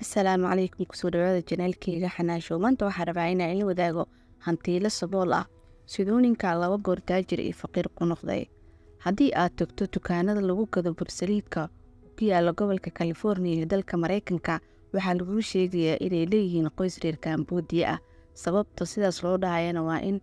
Asalaamu calaykum kusoo dhawaada janaalkeyga xanaasho maanta waxaa rabaa inaan la wadaago hantiilo sabool ah sidoo ninka laba goor taajir iyo faqiir ku noqday. Haddii aad tagto dukaanada lagu gado bursaliidka ku yaala gobolka California ee dalka Mareykanka, waxaa lagu sheegayaa inay leeyihiin qoys reer Cambodia ah. Sababta sidaas loo dhahayana waa in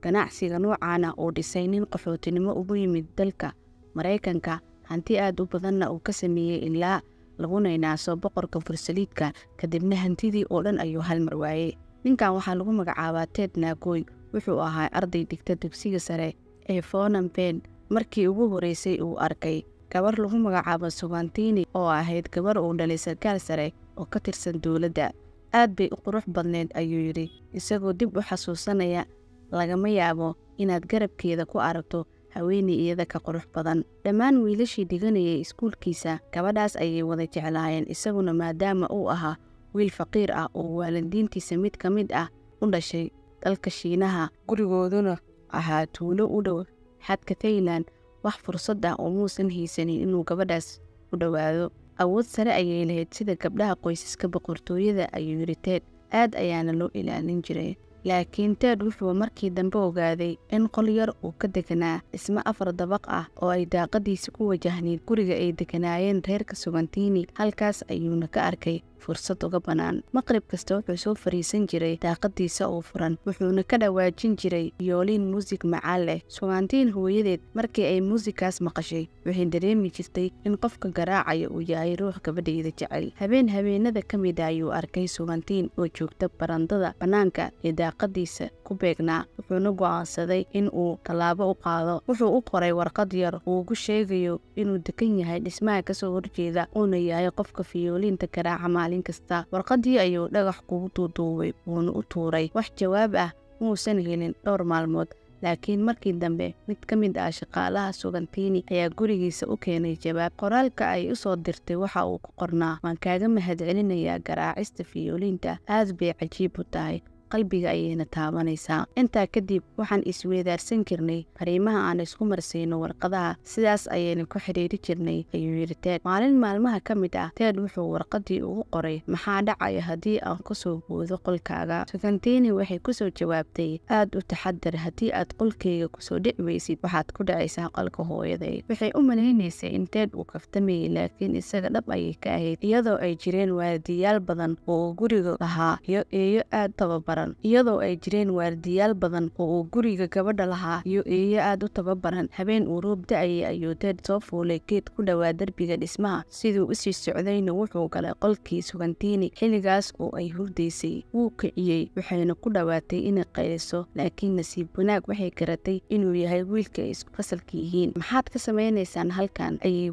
ganacsiga noocan ah uu dhisay nin qaxootinimo ugu yimid dalka Mareykanka, hanti aad u badanna uu ka sameeyay ilaa laguna inaaso boqorka bursaliidka, kadibna hantidii oo dhan ayuu hal mar waayay. Ninkan waxaa lagu magacaabaa Ted Nagoi, wuxuu ahaa arday dhigta dugsiga sare ee Phnom Penh. Markii ugu horeysay uu arkay gabar lagu magacaabo Sugantini oo ahayd gabar uu dhalay sarkaal sare oo ka tirsan dowladda. Aad bay u qurux badneed ayuu yiri, isagoo dib u xasuusanaya lagama yaabo inaad garabkeeda ku aragto haweeney iyada ka qurux badan. Dhammaan wiilashii dhiganayay iskuulkiisa gabadhaas ayay wada jeclaayeen, isaguna maadaama uu ahaa wiil faqiir ah oo waalidiintiisa mid ka mid ah u dhashay dalka Shiinaha, gurigooduna ahaa tuulo u dhow xadka Thailand, wax fursad ah oo muusan haysanin inuu gabadhaas u dhowaado. Awood sare ayay lahayd sida gabdhaha qoysaska boqortooyada ayuu yiri Ted, aad ayaana loo ilaalin jiray. Laakiin Ted wuxuu markii dambe ogaaday in qol yar uu ka deganaa dhismo 4 dabaq ah oo ay daaqadiisa ku wajahneyd guriga ay deganaayeen reerka Sugantini. Halkaas ayuuna ka arkay fursad uga banaan. Maqrib kasta wuxuu soo fariisan jiray daaqadiisa oo furan, wuxuuna ka dhawaajin jiray violin muusig macaan leh. Sugantini hooyadeed markii ay muusikaas maqashay waxay dareemi jirtay in qofka garaacaya uu yahay ruux gabadheeda jecel. Habeenada ka mid ayuu arkay Sugantini oo joogta barandada banaanka ee daaqadiisa ku beegnaa, wuxuuna go'aansaday in uu tallaabo u qaado. Wuxuu u qoray warqad yar uu ugu sheegayo inuu degan yahay dhismaha kasoo horjeeda uuna yahay qofka violinta garaaca maalin kasta. Warqadii ayuu dhagax kugu duuduubay wuuna u tuuray. Wax jawaab ah muusan helin dhowr maalmood, laakiin markii dambe mid ka mid ah shaqaalaha Sugantini ayaa gurigiisa u keenay jawaab. Qoraalka ay u soo dirtay waxa uu ku qornaa: waan kaaga mahadcelinayaa garaacista violinta, aad bay cajiib u tahay, qalbiga ayayna taabanaysaa. Intaa kadib waxaan isweydaarsan jirnay fariimaha aan isku marsiino warqadaha, sidaas ayayna ku xiriiri jirnay ayuu yiri Ted. Maalin maalmaha ka mid ah Ted wuxuu warqadii ugu qoray: maxaa dhacaya haddii aan ku soo boodo qolkaaga? Sugantini waxay ku soo jawaabtay: aad u taxadar, haddii aad qolkayga ku soo dhici weysid waxaad ku dhacaysaa qolka hooyaday. Waxay u maleynaysay in Ted uu kaftamayay, laakiin isaga dhab ayay ka ahayd, iyadoo ay jireen waardiyaal badan oo guriga lahaa iyo eeyo aad tababaran. Iyadoo ay jireen waardiyaal badan oo uu guriga gabadha lahaa iyo eeyo aad u tababaran. Habeen uu roob da'ayay ayuu Ted soo fuulay geed ku dhawaa derbiga dhismaha. Siduu u sii socdayna wuxuu galay qolkii Sugantini. Xilligaas oo ay hurdaysay wuu kiciyey, waxayna ku dhawaatay inay qayliso, laakiin nasiib wanaag waxay garatay inuu yahay wiilka ay isku fasalka yihiin. maxaad ka sameynaysaan halkan ayay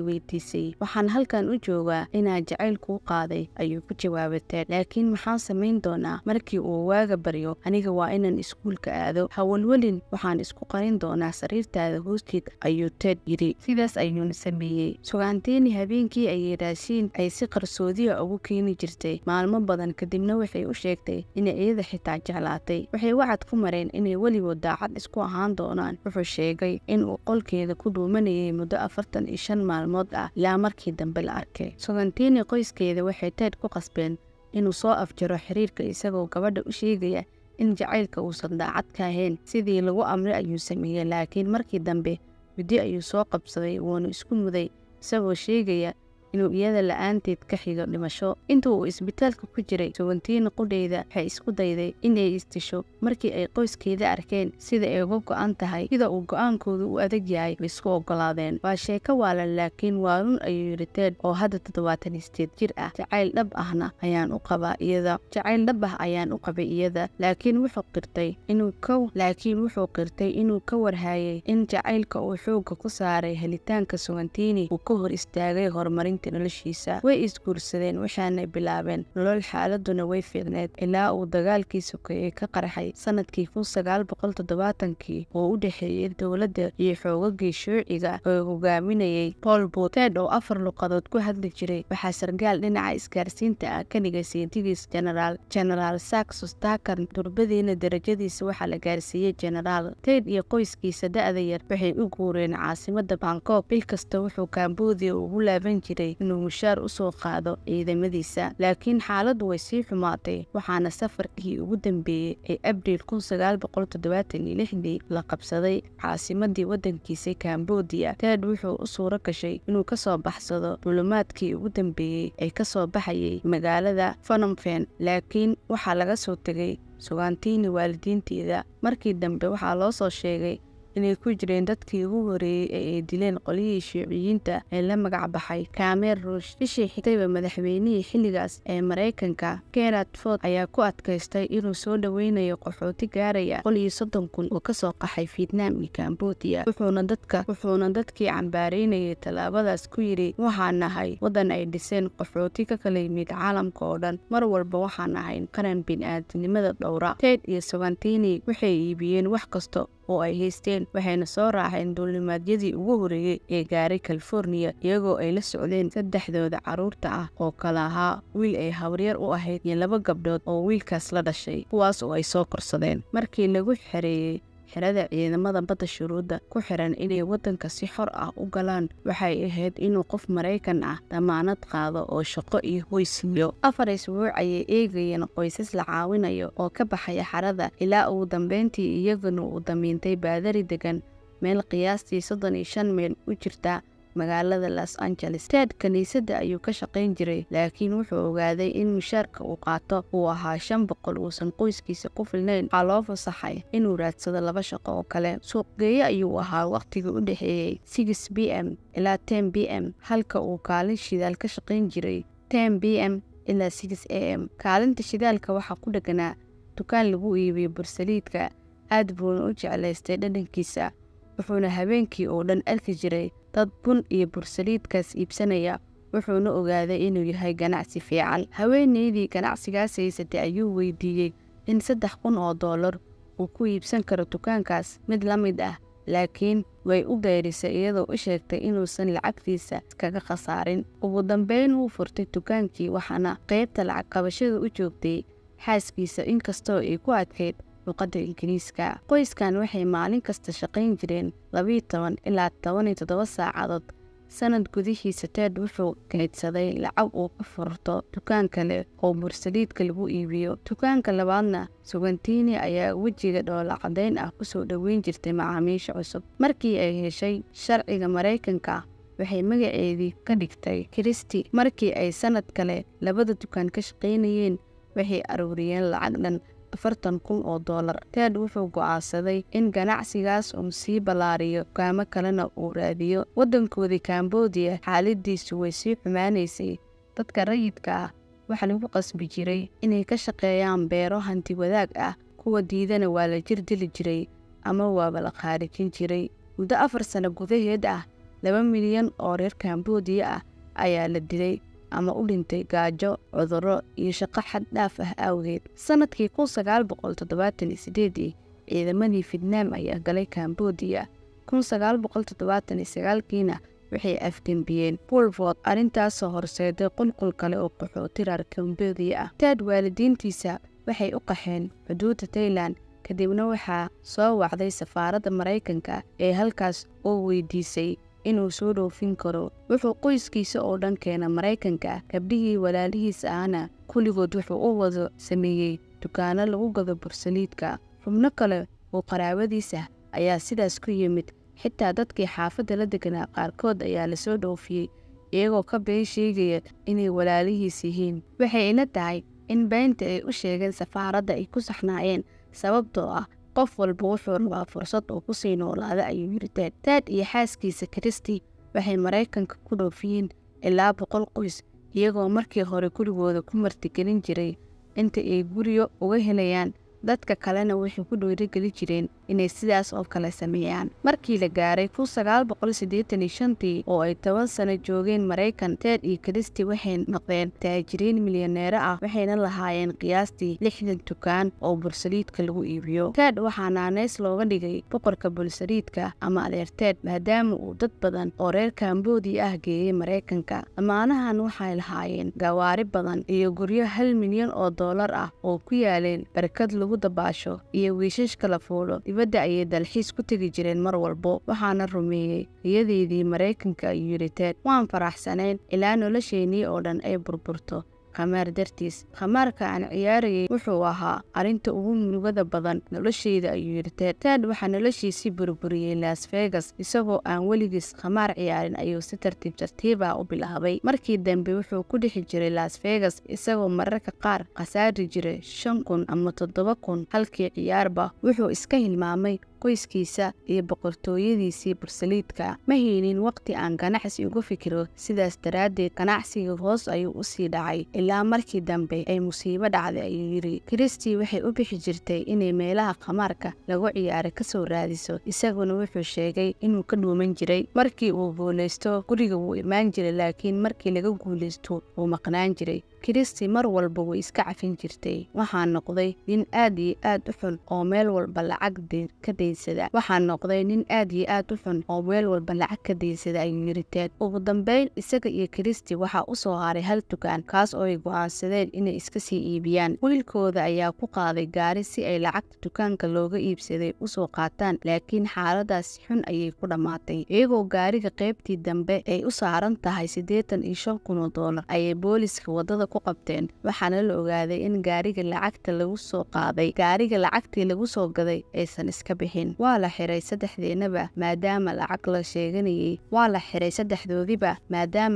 weydiisay. Waxaan halkan u joogaa inaan jacayl kuu qaaday ayuu ku jawaabay Ted, laakiin maxaan samayn doonaa markii uu waaga baryo? Aniga waa inaan iskuulka aado. Hawlwelin, waxaan isku qarin doonaa sariirtaada hoosteed ayuu Ted yiri. Sidaas ayuuna sameeyey. Sugantini habeenkii ayay raashin ay si qarsoodiya ugu keeni jirtay maalmo badan, kadibna waxay u sheegtay inay iyada xitaa jeclaatay. Waxay wacad ku mareen inay weligood daacad isku ahaan doonaan. Wuxuu sheegay in uu qolkeeda ku dhuumanayay muddo 45 maalmood ah ilaa markii dambe la arkay. Sugantini qoyskeeda waxay Ted ku qasbeen inuu soo afjaro xiriirka, isagoo gabadha u sheegaya in jacaylka uusan daacad ka ahayn. Sidii lagu amray ayuu sameeyey, laakiin markii dambe muddo ayuu soo qabsaday wuuna isku muday, isagoo sheegaya inuu iyada la'aanteed ka xigo dhimasho. Intuu uu isbitaalka ku jiray, Sugantini qudheyda waxay isku dayday inay istisho. Markii ay qoyskeeda arkeen sida ay uga go'an tahay, sida uu go'aankoodu u adag yahay, way isku ogolaadeen. Waa sheeko waalan, laakiin waa run ayuu yiri Ted oo hadda 78 jir ah. Jacayl dhab ah ayaan u qabay iyada, laakiin wuxuu qirtay inuu ka warhayay in jacaylka uu xoogga ku saaray helitaanka Sugantini uu ka hor istaagay horumarinta noloshiisa. Way isguursadeen, waxaana bilaabeen nolol xaaladuna way fiicneed ilaa uu dagaalkii sokeeye ka qarxay sanadkii 1970 oo u dhexeeyay dowladda iyo xoogagii shuuciga oo hogaaminayay Pol Pot. Ted oo 4 luqadood ku hadli jiray waxaa sargaal dhinaca isgaarsiinta ah ka dhigay sayidkiis General Saxon Tucker. Durbadiina darajadiisa waxaa la gaarsiiyey General. Ted iyo qoyskiisa da'da yar waxay u guureen caasimadda Bangkok. Bil kasta wuxuu Cambodia ugu laaban jiray jiray inuu mushaar u soo qaado ciidamadiisa, laakiin xaaladdu way sii xumaatay, waxaana safarkii ugu dambeeyey ee Abriil 1976 la qabsaday caasimadii waddankiisa Cambodia. Ted wuxuu u suuro gashay inuu ka soo baxsado duulimaadkii ugu dambeeyey ee ka soo baxayay magaalada Phnom Penh, laakiin waxaa laga soo tegay sugaantiini waalidiinteeda. Markii dambe waxaa loo soo sheegay inay ku jireen dadkii ugu horeeyey ee ay dileen qolyihii Shiiciyiinta ee la magac baxay Khmer Rouge. Bishii xigtayba madaxweynihii xilligaas ee Mareykanka Gerald Ford ayaa ku adkaystay inuu soo dhaweynayo qaxooti gaaraya 130,000 oo ka soo qaxay Vietnam iyo Cambodia, wuxuuna dadkii cambaareynayay tallaabadaas ku yidhi, waxaan nahay waddan ay dhiseen qaxooti ka kala yimid caalamka oo dhan, mar walba waxaan nahay qaran bini'aadanimada dhowra. Ted iyo Sugaantini waxay iibiyeen wax kasta oo ay haysteen, waxayna soo raaceen duulimaadyadii ugu horeeyey ee gaaray California, iyagoo ay la socdeen saddexdooda carruurta ah oo kala ahaa wiil ay habaryar u ahayd iyo 2 gabdhood oo wiilkaas la dhashay, kuwaas oo ay soo korsadeen. Markii lagu xereeyey xerada ciidamada badda shuruudda ku xiran inay waddanka si xor ah u galaan, waxay ahayd inuu qof Mareykan ah damaanad qaado oo shaqo iyo hoy siiyo. 4 isbuuc ayay eegayeen qoysas la caawinayo oo ka baxaya xerada, ilaa ugu dambeyntii iyaguna uu damiintay baadari degan meel qiyaastii 35 mayl u jirta magaalada Los Angeles. Ted kaniisadda ayuu ka shaqayn jiray, laakiin wuxuu ogaaday in mushaarka uu qaato uu ahaa 500 uusan qoyskiisa ku filnayn. Waxaa loo fasaxay inuu raadsado 2 shaqo oo kale. Suuqgeeye ayuu ahaa waqtigii u dhexeeyey 6 p.m. ilaa 10 p.m. halka uu kaalin shidaal ka shaqayn jiray 10 p.m. ilaa 6 a.m. Kaalinta shidaalka waxaa ku dheganaa dukaan lagu iibiyo bursaliidka, aad buuna u jeclaystay dhadhankiisa, wuxuuna habeenkii oo dhan arki jiray dad bun iyo bursaliidkaas iibsanaya, wuxuuna ogaaday inuu yahay ganacsi fiican. Haweeneydii ganacsigaas haysatay ayuu weydiiyey in $3,000 uu ku iibsan karo dukaankaas mid la mid ah, laakiin way u dayrisay iyadoo u sheegtay inuusan lacagtiisa iskaga khasaarin. Ugu dambeyn wuu furtay dukaankii, waxaana qaybta lacag qabashada u joogtay xaaskiisa, inkastoo ay ku adkayd luqadda Ingiriiska. Qoyskan waxay maalin kasta shaqayn jireen 12 ilaa 17 saacadood. Sanad gudihiisa Ted wuxuu kaydsaday lacag uu ka furto dukaan kale oo bursaliidka lagu iibiyo. Dukaanka labaadna Sugaantini ayaa wejiga dhoola caddayn ah ku soo dhaweyn jirtay macaamiisha cusub. Markii ay heshay sharciga Mareykanka, waxay magaceedii ka dhigtay Christy. Markii ay sanad kale labada dukaan ka shaqaynayeen, waxay aruuriyeen lacag dhan $40,000. Ted wuxuu go'aansaday in ganacsigaas uu sii ballaariyo, dukaamo kalena uu raadiyo. Waddankoodii Cambodia xaaladiisu way sii xumaanaysay. Dadka rayidka ah waxaa lagu qasbi jiray inay ka shaqeeyaan beero hanti wadaag ah, kuwa diidana waa la jir dili jiray ama waaba la khaarijin jiray. Muddo 4 sano gudaheed ah, 2 milyan oo reer Cambodia ah ayaa la dilay ama u dhintay gaajo, cudurro iyo shaqo xad dhaaf ah awgeed. Sanadkii 1978 ciidamadii Vietnam ayaa galay Cambodia. 1979kiina waxay afgembiyeen Pol Pot, arrintaasoo horseeday qulqul kale oo qaxooti reer Cambodia ah. Ted waalidiintiisa waxay u qaxeen xuduudda Thailand, kadibna waxaa soo wacday safaaradda Mareykanka ee halkaas oo weydiisay inuu soo dhoofin karo. Wuxuu qoyskiisa oo dhan keenay Mareykanka, gabdhihii walaalihiisa ahna kulligood wuxuu u wada sameeyey dukaano lagu gado bursaliidka. Xubno kale oo qaraabadiisa ayaa sidaas ku yimid, xitaa dadkii xaafadda la deganaa qaarkood ayaa la soo dhoofiyey iyagoo ka been sheegaya inay walaalihiis yihiin. Waxay ila tahay in beenta ay u sheegeen safaaradda ay ku saxnaayeen, sababtoo ah qof walba wuxuu rabaa fursad uu ku sii noolaada, ayuu yiri Ted. Ted iyo xaaskiisa Christy waxay Mareykanka ku dhoofiyeen ilaa 100 qoys, iyagoo markii hore gurigooda ku martigelin jiray inta ay guryo uga helayaan. Dadka kalena waxay ku dhiirigeli jireen inay sidaas oo kale sameeyaan. Markii la gaaray 1985 oo ay 10 sano joogeen Mareykan, Ted iyo Christy waxay noqdeen taajiriin milyaneero ah, waxayna lahaayeen qiyaastii 60 dukaan oo bursaliidka lagu iibiyo. Ted waxaa naanays looga dhigay boqorka bursaliidka ama adeer Ted, maadaama uu dad badan oo reer Cambodia ah geeyey Mareykanka. Amaanahan waxay lahaayeen gawaari badan iyo guryo $1 milyan ah oo ku yaaleen barkad lagu dabaasho iyo wiishash kala fuulo. dibadda ayay dalxiis ku tegi jireen mar walbo, waxaana rumeeyey riyadeedii Maraykanka, ayuu yidhi Ted. waan faraxsanayn ilaa nolosheennii oo dhan ay burburto khamaar dartiis. khamaarka aan ciyaarayay wuxuu ahaa arrinta ugu murugada badan noloshayda, ayuu yidhi Ted. Ted waxaa noloshiisii burburiyey Las Vegas, isagoo aan weligiis khamaar ciyaarin ayuu si tartiib tartiib ah u bilaabay. markii dambe wuxuu ku dhexi jiray Las Vegas isagoo mararka qaar khasaari jiray 5,000 ama 7,000 halkii ciyaarba. wuxuu iska hilmaamay qoyskiisa iyo boqortooyadiisii bursaliidka. ma haynin waqti aan ganacsi uga fikiro, sidaas daraaddeed ganacsiga hoos ayuu u sii dhacay ilaa markii dambe ay musiibo dhacday, ayuu yidhi. Christie waxay u bixi jirtay inay meelaha khamaarka lagu ciyaaro ka soo raadiso, isaguna wuxuu sheegay inuu ka dhuuman jiray. markii uu guulaysto guriga wuu imaan jiray, laakiin markii laga guulaysto wuu maqnaan jiray. Christie mar walba way iska cafin jirtay. waxaan noqday nin aad iyo aad u xun oo meel walba lacag ka daynsada. ayuu yidhi Ted. ugu dambeyn isaga iyo Christie waxaa u soo haray hal dukaan, kaas oo ay go'aansadeen inay iska sii iibiyaan. wiilkooda ayaa ku qaaday gaari si ay lacagta dukaanka looga iibsaday u soo qaataan, laakiin xaaladaas xun ayay ku dhammaatay. iyagoo gaariga qaybtii dambe ay u saaran tahay $85,000 ayay booliska wadada ku qabteen. waxaana la ogaaday in gaariga lacagtii lagu soo gaday aysan iska bixin. waa la xiray saddexdoodiba maadaama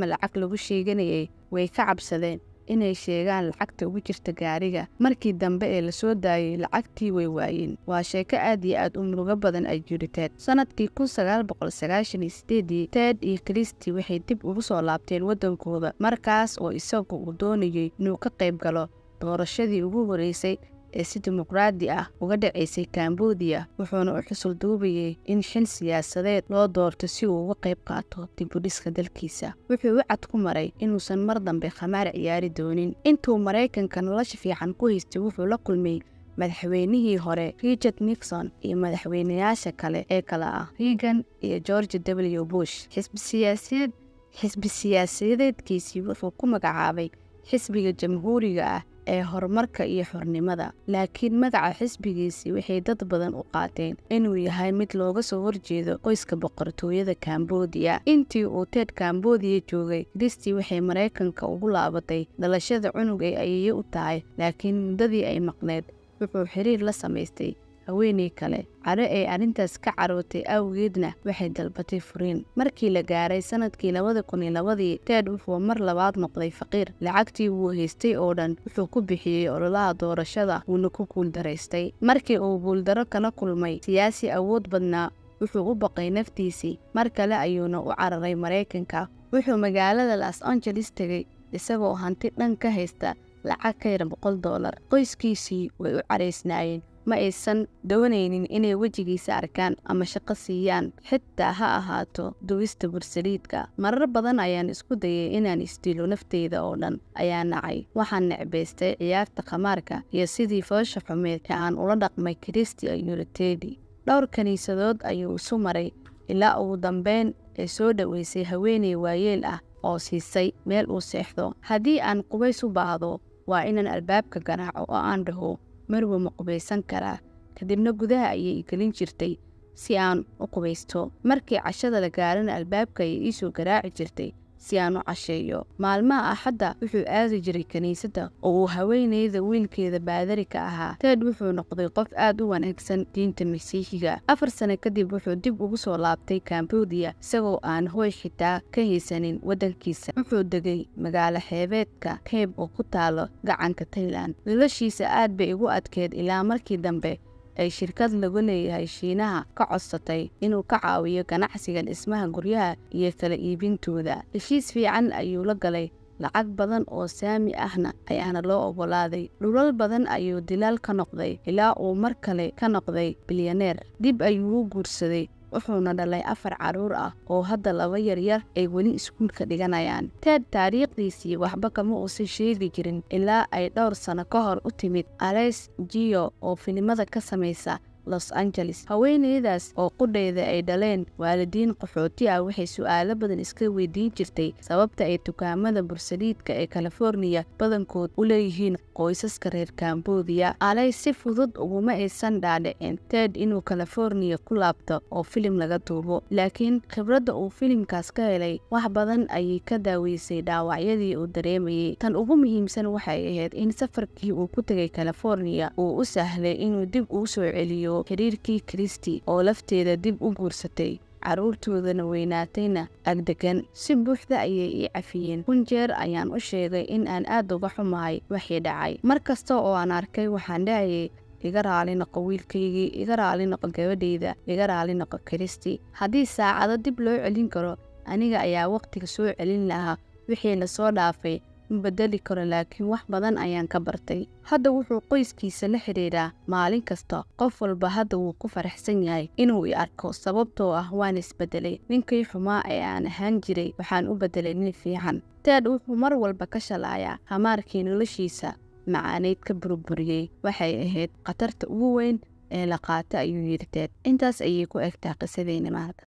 lacag lagu sheeganayay. way ka cabsadeen inay sheegaan lacagta ugu jirta gaariga. markii dambe ee la soo daayay lacagtii way waayeen. waa sheeko aad iyo aad u murugo badan, ayuu yidhi Ted. sanadkii 1998 Ted iyo Christie waxay dib ugu soo laabteen wadankooda, markaas oo isagu uu doonayay inuu ka qayb galo doorashadii ugu horeysay ee si dimuqraadi ah uga dhacaysay Cambodia, wuxuuna u xusul duubayay in xil siyaasadeed loo doorto si uu uga qayb qaato dib u dhiska dalkiisa. wuxuu wacad ku maray inuusan mar dambe khamaar ciyaari doonin. intuu Maraykanka nolosha fiican ku haystay wuxuu la kulmay madaxweynihii hore Richard Nixon iyo madaxweynayaasha kale ee kala ah Reagan iyo George W. Bush. xisbi siyaasadeedkiisii wuxuu ku magacaabay xisbiga jamhuuriga ah ee horumarka iyo xornimada, laakiin magaca xisbigiisii waxay dad badan u qaateen inuu yahay mid looga soo horjeedo qoyska boqortooyada Cambodia. intii uu Ted Cambodia joogay, Christie waxay Maraykanka ugu laabatay dhalashada cunug ay ayeeye u tahay, laakiin muddadii ay maqneed wuxuu xiriir la samaystay haweeney kale. caro ay arrintaas ka carootay awgeedna waxay dalbatay furiin. markii la gaaray sanadkii 2002 Ted wuxuu mar labaad noqday faqiir. lacagtii wuu haystay oo dhan wuxuu ku bixiyey ololaha doorashada, wuuna ku guuldaraystay. markii uu guuldaro kala kulmay siyaasi awood badnaa, wuxuu u baqay naftiisii. mar kale ayuuna u cararay Maraykanka. wuxuu magaalada Los Angeles tegay isagoo hanti dhan ka haysta lacag ka yar $100. qoyskiisii way u caraysnaayeen, ma aysan doonaynin inay wejigiisa arkaan ama shaqo siiyaan, xitaa ha ahaato duwista bursaliidka. marar badan ayaan isku dayay inaan isdilo, nafteyda oo dhan ayaa nacay. waxaan necbaystay ciyaarta khamaarka iyo sidii foosha xumeed ee aan ula dhaqmay Christie, ayuu yidhi Ted. dhowr kaniisadood ayuu isu maray ilaa ugu dambeyn ay soo dhaweysay haweeney waayeel ah oo siisay meel uu seexdo. haddii aan qubays u baahdo, waa inaan albaabka garaaco oo aan dhaho marwa ma qubaysan karaa, kadibna gudaha ayay gelin jirtay si aan u qubaysto. markii cashada la gaarana albaabka ayay ii soo garaaci jirtay si aan u casheeyo. maalmaha Axadda wuxuu aadi jiray kaniisadda oo uu haweeneyda wiilkeeda baadari ka ahaa. Ted wuxuu noqday qof aad u wanaagsan diinta Masiixiga. 4 sano kadib wuxuu dib ugu soo laabtay Cambodia isagoo aan hooy xitaa ka haysanin wadankiisa. wuxuu degay magaalo xeebeedka Cape oo ku taalo gacanka Thailand. noloshiisa aad bay ugu adkeed ilaa markii dambe ay shirkad lagu leeyahay Shiinaha ka codsatay inuu ka caawiyo ganacsiga dhismaha guryaha iyo kala iibintooda. heshiis fiican ayuu la galay, lacag badan oo saami ahna ayaana loo oggolaaday. dhulal badan ayuu dilaal ka noqday ilaa uu mar kale ka noqday bilyaneer. dib ayuu u guursaday, wuxuuna dhalay 4 caruur ah oo hadda 2 yaryar ay weli iskuulka dhiganayaan. Ted taariikhdiisii waxba kama uusan sheegi jirin ilaa ay dhowr sano ka hor u timid Alice Gio oo filimada ka samaysa Los Angeles. haweeneydaas oo qudheeda ay dhaleen waalidiin qaxooti ah waxay su'aalo badan iska weydiin jirtay sababta ay dukaamada bursaliidka ee California badankood u leeyihiin qoysaska reer Cambodia. Alay si fudud uguma aysan dhaadhicin Ted inuu California ku laabto oo filim laga duubo, laakiin khibradda uu filimkaas ka helay wax badan ayay ka daaweysay dhaawacyadii uu dareemayay. Tan ugu muhiimsan waxay ahayd in safarkii uu ku tagay California uu u sahlay inuu dib u soo celiyo xiriirkii Christy oo lafteeda dib u guursatay, caruurtoodana weynaatayna agdegan. Si buuxda ayay ii cafiyeen. Jeer ayaan u sheegay in aan aad uga xumahay wixii dhacay. Markasta oo aan arkay waxaan dhahayay iga raali noqo wiilkaygii, iga raali noqo gabadhayda, iga raali noqo Christy. Haddii saacado dib loo celin karo, aniga ayaa waqtiga soo celin lahaa. wixii la soo dhaafay ma bedeli karo, laakiin wax badan ayaan ka bartay. Hadda wuxuu qoyskiisa la xiriiraa maalin kasta. Qof walba hadda wuu ku faraxsan yahay inuu i arko sababtoo ah waan isbedelay. ninkii xumaa ee aan ahaan jiray waxaan u bedelay nin fiican. Ted wuxuu mar walba ka shalayaa hamaarkii noloshiisa macaaneyd ka burburiyey. waxay ahayd khatarta ugu weyn ee la qaata, ayuu yidhi Ted. intaas ayay ku egtaa qisadeena maanta.